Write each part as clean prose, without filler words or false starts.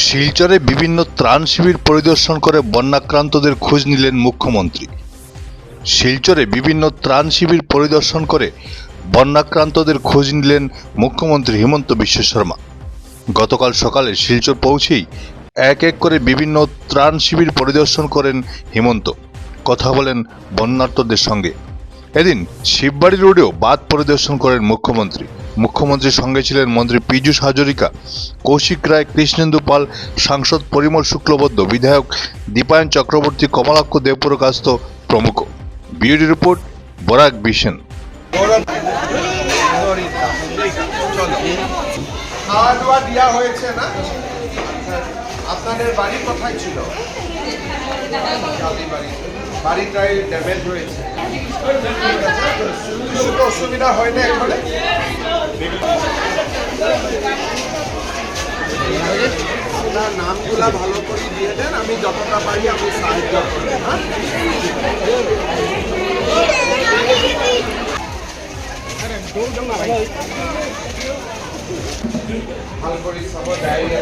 শিলচরে বিভিন্ন ত্রাণ শিবির পরিদর্শন করে বন্যাক্রান্তদের খোঁজ নিলেন মুখ্যমন্ত্রী। শিলচরে বিভিন্ন ত্রাণ শিবির পরিদর্শন করে বন্যাক্রান্তদের খোঁজ নিলেন মুখ্যমন্ত্রী হিমন্ত বিশ্ব শর্মা। গতকাল সকালে শিলচর পৌঁছেই এক এক করে বিভিন্ন ত্রাণ শিবির পরিদর্শন করেন হিমন্ত। কথা বলেন বন্যার্তদের সঙ্গে। এদিন শিববাড়ি রোডেও বাঁধ পরিদর্শন করেন মুখ্যমন্ত্রী। মুখ্যমন্ত্রীর সঙ্গে ছিলেন মন্ত্রী পীযূষ হাজরিকা, কৌশিক রায়, কৃষ্ণেন্দু পাল, সাংসদ পরিমল শুক্লবৈদ্য, বিধায়ক দীপায়ন চক্রবর্তী, কমলাক্ষ দেবপুরকাস্ত প্রমুখ। Beauty report, Barak vision. খাওয়া দাওয়া দেওয়া হয়েছে না? আপনাদের বাড়ি কোথায় ছিল? বাড়িটাই ড্যামেজ হয়েছে। কিছু তো অসুবিধা হয় না এখানে? আপনার নামগুলা ভালো করে দিয়ে দেন, আমি যতটা পারি আমি সাহায্য করব। ভালো করে সব ডায়রিয়া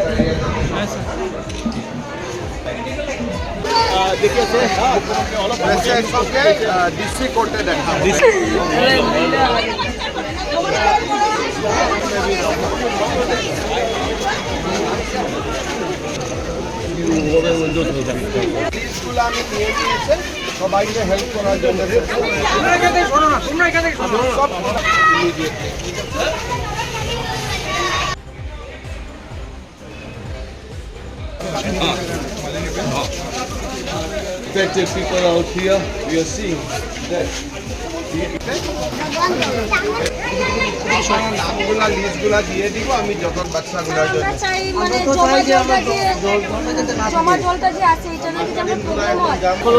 ডিসি কোর্টে দেখা লিস্টগুলো আমি নিয়ে নিয়েছি সবাইকে হেল্প করার জন্য। Affected people out here, we are seeing that. নামগুলা লিস্টগুলা দিয়ে দিব আমি যখন বাচ্চাগুলোর জন্য।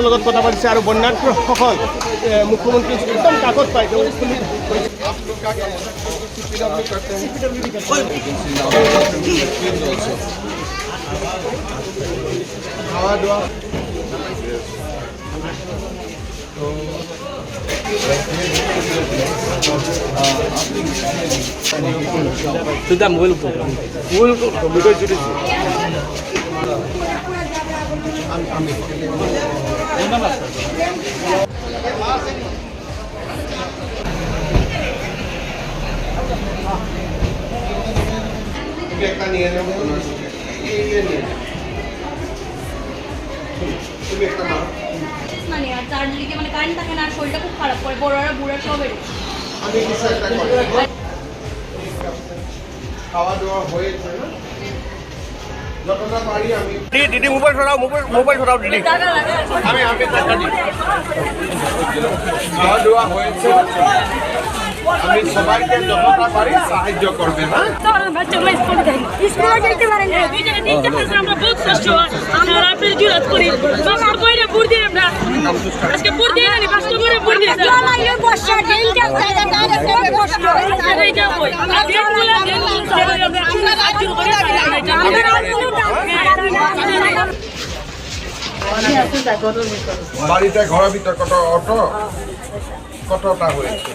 লগত কথা পাতিছে আৰু বন্যাৰ সকল মুখ্যমন্ত্ৰী একদম কাকত পায় খাওয়া দাওয়া সুদা মোবাইল কম্পিউটার জুড়েছে। একটা নিয়ে নেবো, তুমি একটা মারো। মানে আর চারদিকে মানে কারেন্ট থাকে না, আর শরীরটা খুব খারাপ করে, বড়রা বুড়া সবের। আমি কিছু একটা করি। খাওয়া দাওয়া হয়েছে না? যতটা পারি আমি। দিদি মোবাইল ছড়াও দিদি। আমি খাওয়া দাওয়া হয়েছে, আমি সবাইকে যতটা পারি সাহায্য করবেন। আমরা বহুত কষ্ট, আমরা আপনার জুরাত করি বাবার বইরা বুড় দিয়ে আমরা আজকে বুড় দিয়ে না কষ্ট করে বুড় দিয়ে বাড়িতে ঘরের ভিতর কতটা হয়েছে?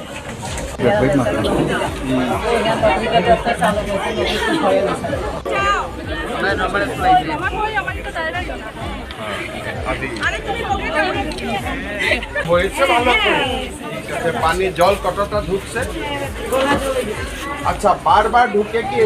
হয়েছে ভালো করে। পানি জল কতটা ঢুকছে? আচ্ছা, বারবার ঢুকে কি